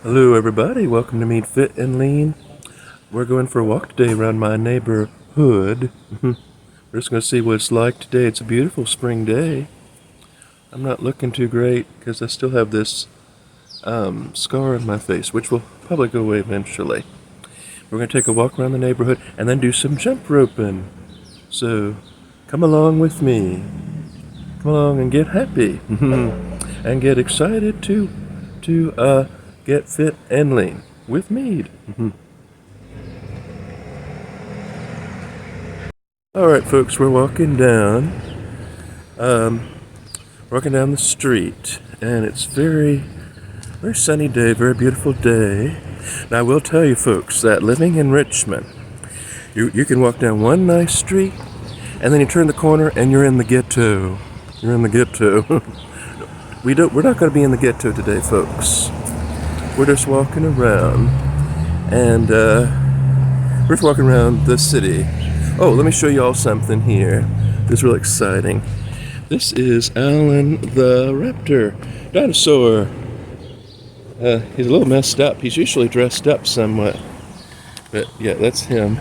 Hello everybody, welcome to Meet Fit and Lean. We're going for a walk today around my neighborhood. We're just going to see what it's like today. It's a beautiful spring day. I'm not looking too great because I still have this scar on my face, which will probably go away eventually. We're going to take a walk around the neighborhood and then do some jump roping. So come along with me. Come along and get happy and get excited to get fit and lean with Mead. All right, folks, we're walking down the street, and it's very sunny day, very beautiful day. Now, I will tell you, folks, that living in Richmond, you can walk down one nice street, and then you turn the corner, and you're in the ghetto. You're in the ghetto. We're not going to be in the ghetto today, folks. We're just walking around, and we're just walking around the city. Oh, let me show you all something here. This is really exciting. This is Alan the raptor dinosaur. He's a little messed up. He's usually dressed up somewhat, but yeah, that's him.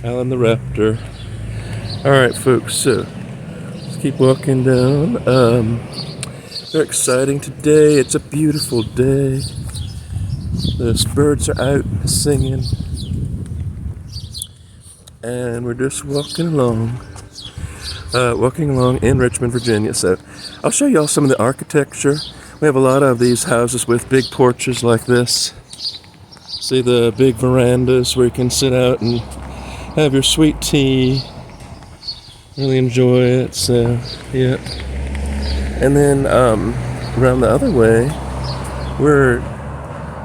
Alan the raptor. All right, folks. So let's keep walking down. Very exciting today. It's a beautiful day. The birds are out singing, and we're just walking along in Richmond, Virginia. So I'll show you all some of the architecture. We have a lot of these houses with big porches like this. See the big verandas where you can sit out and have your sweet tea. Really enjoy it. So yeah. And then around the other way,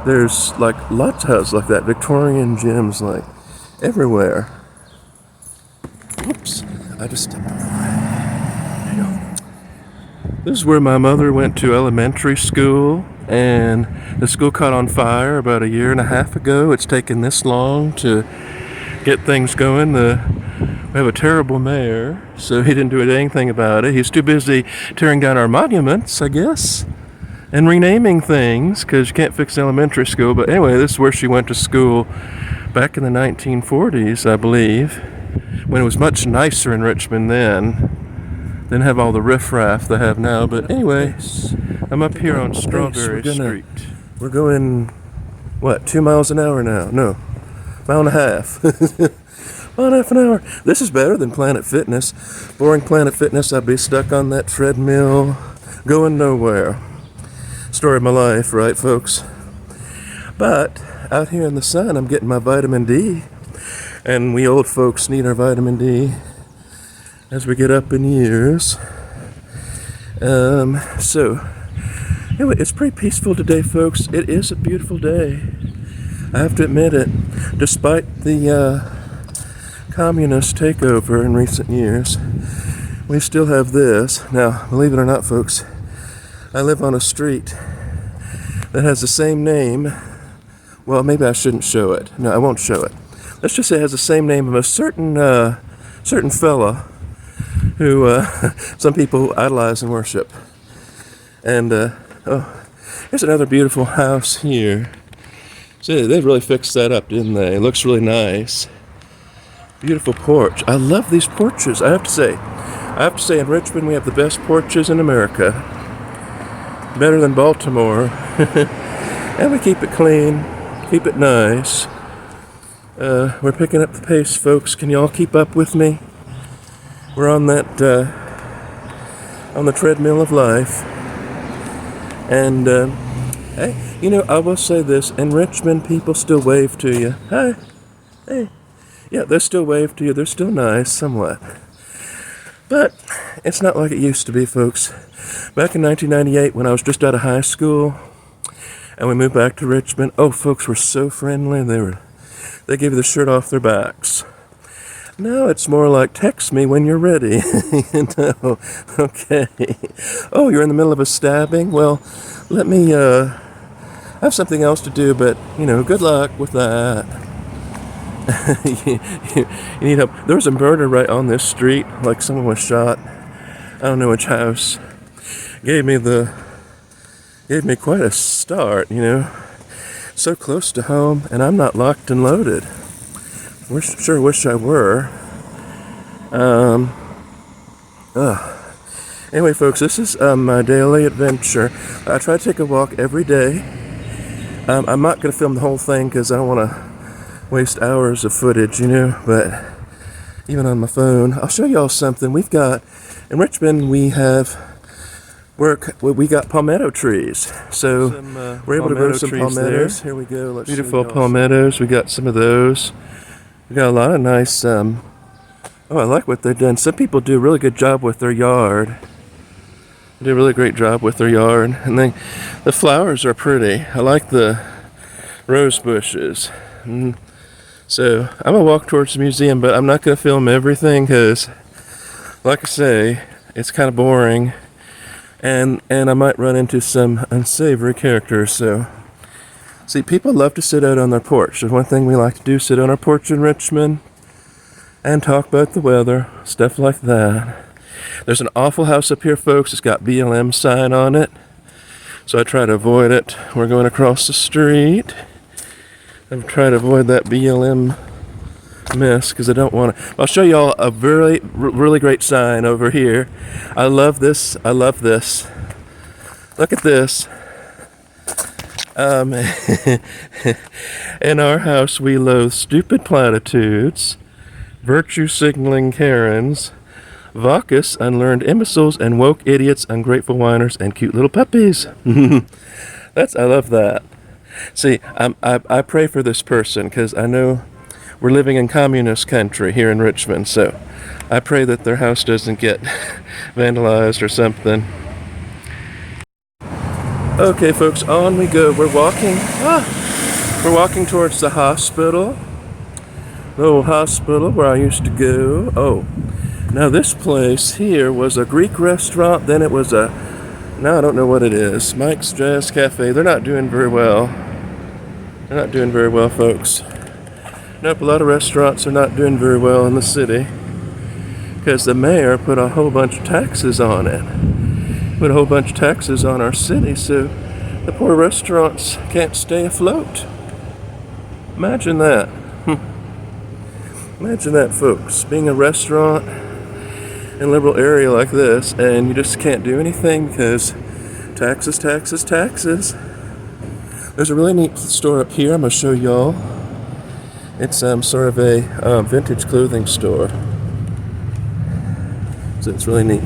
there's like lots of houses like that, Victorian gyms like everywhere. Whoops, I just stepped on the way. There you go. This is where my mother went to elementary school, and the school caught on fire about a year and a half ago. It's taken this long to get things going. We have a terrible mayor, so he didn't do anything about it. He's too busy tearing down our monuments, I guess, and renaming things, because you can't fix elementary school. But anyway, this is where she went to school back in the 1940s, I believe, when it was much nicer in Richmond then. Didn't have all the riffraff they have now. But anyway, I'm up here on Strawberry Street. We're going, 2 miles an hour now? No, mile and a half. Mile and a half an hour. This is better than Planet Fitness. Boring Planet Fitness, I'd be stuck on that treadmill, going nowhere. Story of my life, right, folks? But out here in the sun, I'm getting my vitamin D. And we old folks need our vitamin D as we get up in years. So, anyway, it's pretty peaceful today, folks. It is a beautiful day. I have to admit it. Despite the communist takeover in recent years, we still have this. Now, believe it or not, folks, I live on a street that has the same name. Well, maybe I shouldn't show it. No, I won't show it. Let's just say it has the same name of a certain fella who some people idolize and worship. And here's another beautiful house here. See, they really fixed that up, didn't they? It looks really nice. Beautiful porch. I love these porches. I have to say, in Richmond we have the best porches in America. Better than Baltimore. And we keep it clean, keep it nice. We're picking up the pace, folks. Can y'all keep up with me? We're on that on the treadmill of life. And hey, I will say this: in Richmond, people still wave to you. Hi, hey. Yeah, they still wave to you. They're still nice, somewhat. But it's not like it used to be, folks. Back in 1998, when I was just out of high school, and we moved back to Richmond, folks were so friendly. They gave you the shirt off their backs. Now it's more like, text me when you're ready. Okay. Oh, you're in the middle of a stabbing? Well, let me have something else to do, but, good luck with that. you need help. There was a murder right on this street, like someone was shot. I don't know which house. Gave me quite a start, so close to home, and I'm not locked and loaded. Sure wish I were. Anyway, folks, this is my daily adventure. I try to take a walk every day. I'm not going to film the whole thing because I don't want to waste hours of footage, but even on my phone. I'll show y'all something. We've got, in Richmond, we got palmetto trees. So we're able to grow some palmettos. Here we go. Beautiful palmettos. We got some of those. We got a lot of nice, I like what they've done. Some people do a really good job with their yard. They do a really great job with their yard. And then the flowers are pretty. I like the rose bushes. So I'm going to walk towards the museum, but I'm not going to film everything because, like I say, it's kind of boring. And I might run into some unsavory characters. So, see, people love to sit out on their porch. There's one thing we like to do, sit on our porch in Richmond and talk about the weather, stuff like that. There's an awful house up here, folks. It's got BLM sign on it. So I try to avoid it. We're going across the street. I'm trying to avoid that BLM mess because I don't want to. I'll show y'all a really great sign over here. I love this. Look at this. In our house, we loathe stupid platitudes, virtue signaling Karens, Vaucus, unlearned imbeciles, and woke idiots, ungrateful whiners, and cute little puppies. I love that. See, I pray for this person because I know we're living in communist country here in Richmond, so I pray that their house doesn't get vandalized or something. Okay, folks, on we go. We're walking towards the hospital, the old hospital where I used to go. Oh, now this place here was a Greek restaurant, then it was now I don't know what it is. Mike's Jazz Cafe. They're not doing very well. They're not doing very well, folks. Nope, a lot of restaurants are not doing very well in the city because the mayor put a whole bunch of taxes on it. Put a whole bunch of taxes on our city, so the poor restaurants can't stay afloat. Imagine that. Imagine that, folks. Being a restaurant in a liberal area like this, and you just can't do anything because taxes. There's a really neat store up here I'm going to show y'all. It's sort of a vintage clothing store. So it's really neat.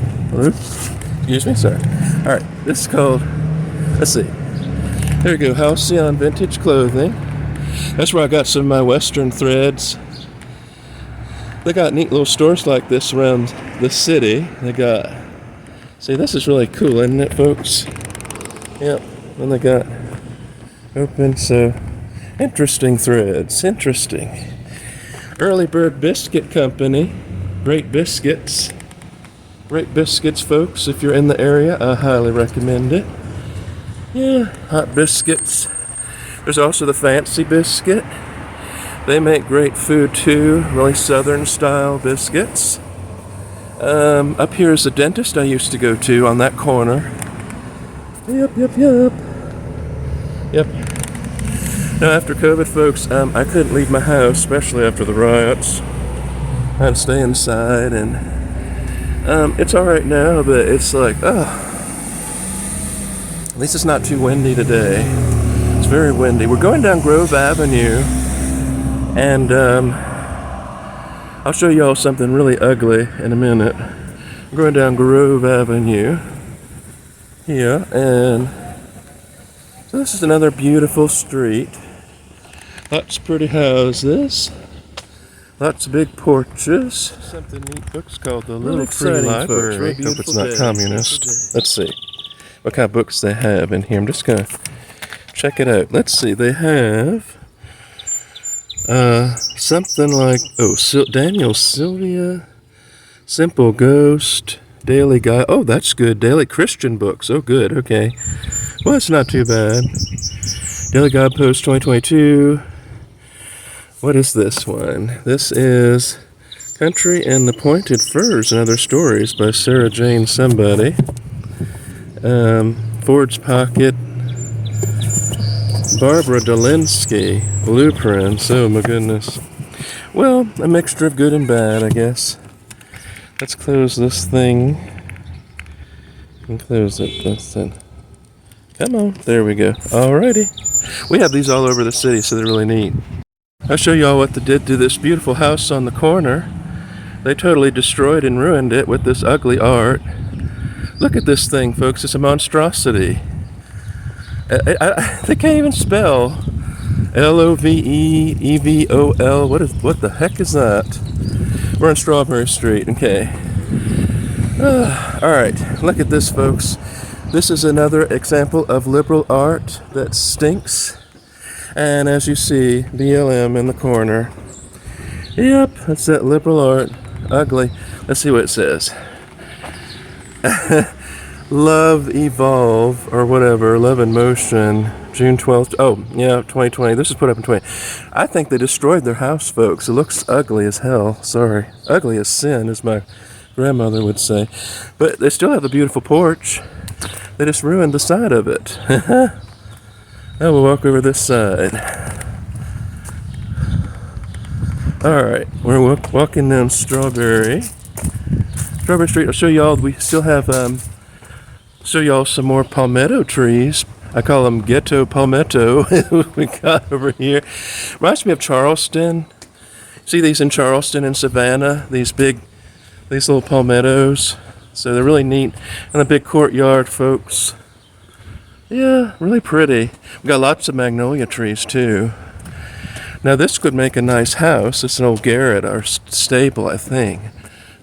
Excuse me, sorry. Alright, this is called, let's see. There you go, Halcyon Vintage Clothing. That's where I got some of my Western threads. They got neat little stores like this around the city. They got, see, this is really cool, isn't it, folks? Yep, and they got open, so interesting threads, interesting. Early Bird Biscuit Company, great biscuits. Great biscuits, folks. If you're in the area, I highly recommend it. Yeah, hot biscuits. There's also the Fancy Biscuit. They make great food too, really southern style biscuits. Up here is the dentist I used to go to on that corner. Yep. Now after COVID, folks, I couldn't leave my house, especially after the riots. I had to stay inside, and it's alright now, but it's like, at least it's not too windy today. It's very windy. We're going down Grove Avenue, and I'll show y'all something really ugly in a minute. We're going down Grove Avenue here, and so this is another beautiful street. Lots of pretty houses. Lots of big porches. Something neat books called the Little Free Library. Hope it's not communist. Let's see what kind of books they have in here. I'm just going to check it out. Let's see. They have something like, Daniel Sylvia, Simple Ghost, Daily Guide. Oh, that's good. Daily Christian books. Oh, good. Okay. Well, it's not too bad. Daily Guidepost 2022. What is this one? This is Country and the Pointed Firs and Other Stories by Sarah Jane somebody. Ford's Pocket. Barbara Delinsky blueprints. Oh my goodness. Well, a mixture of good and bad, I guess. Let's close this thing. And close it. That's it. Come on. There we go. Alrighty. We have these all over the city, so they're really neat. I'll show y'all what they did to this beautiful house on the corner. They totally destroyed and ruined it with this ugly art. Look at this thing, folks. It's a monstrosity. They can't even spell Lovevol. What the heck is that? We're on Strawberry Street. Okay. All right. Look at this, folks. This is another example of liberal art that stinks. And as you see, BLM in the corner. Yep, that's that liberal art. Ugly. Let's see what it says. Love Evolve, or whatever, Love in Motion, June 12th. Oh, yeah, 2020. This is put up in 20. I think they destroyed their house, folks. It looks ugly as hell. Sorry. Ugly as sin, as my grandmother would say. But they still have a beautiful porch. They just ruined the side of it. Now we'll walk over this side. Alright, we're walking down Strawberry Street. I'll show y'all, we still have, show y'all some more palmetto trees. I call them ghetto palmetto. We got over here. Reminds me of Charleston. See these in Charleston and Savannah? These little palmettos. So they're really neat. And a big courtyard, folks. Yeah, really pretty. We got lots of magnolia trees too. Now this could make a nice house. It's an old garret or stable, I think.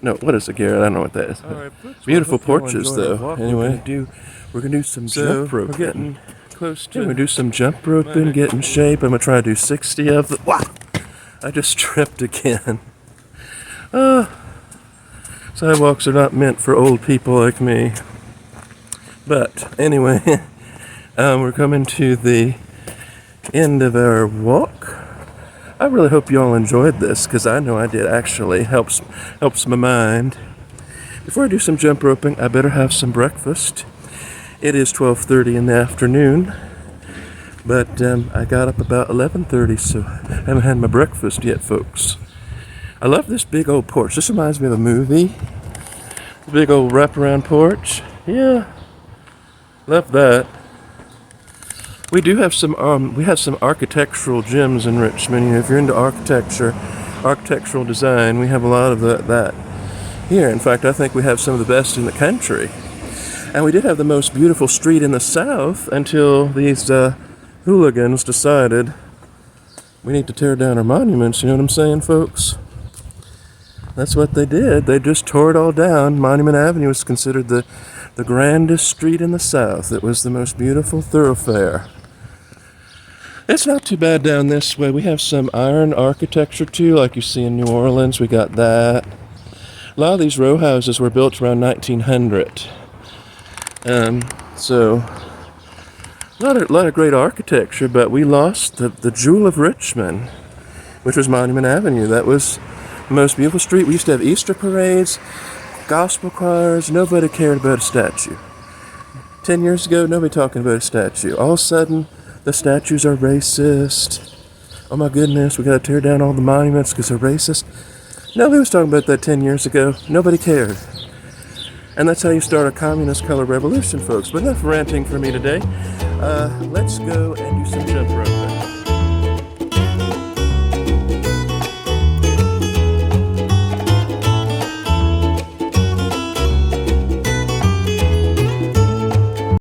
No, what is a garret? I don't know what that is. Right, beautiful porches, though. Anyway, we're gonna do some jump roping. We're getting close to. We're gonna do some jump roping, get in shape. I'm gonna try to do 60 of them. Wow! I just tripped again. Sidewalks are not meant for old people like me. But anyway, we're coming to the end of our walk. I really hope you all enjoyed this, because I know I did, actually. Helps my mind. Before I do some jump roping, I better have some breakfast. It is 12:30 in the afternoon, but I got up about 11:30, so I haven't had my breakfast yet, folks. I love this big old porch. This reminds me of a movie. The big old wraparound porch. Yeah, love that. We do have some architectural gems in Richmond. You know, if you're into architectural design, we have a lot of that here. In fact, I think we have some of the best in the country. And we did have the most beautiful street in the South until these hooligans decided we need to tear down our monuments. You know what I'm saying, folks? That's what they did. They just tore it all down. Monument Avenue was considered the grandest street in the South. It was the most beautiful thoroughfare. It's not too bad down this way. We have some iron architecture too, like you see in New Orleans. We got that. A lot of these row houses were built around 1900. So a lot of great architecture, but we lost the jewel of Richmond, which was Monument Avenue. That was the most beautiful street. We used to have Easter parades, gospel choirs. Nobody cared about a statue. 10 years ago, nobody talking about a statue. All of a sudden, the statues are racist. Oh my goodness, we gotta tear down all the monuments because they're racist. Nobody was talking about that 10 years ago. Nobody cared. And that's how you start a communist color revolution, folks. But enough ranting for me today. Let's go and do some jump roping.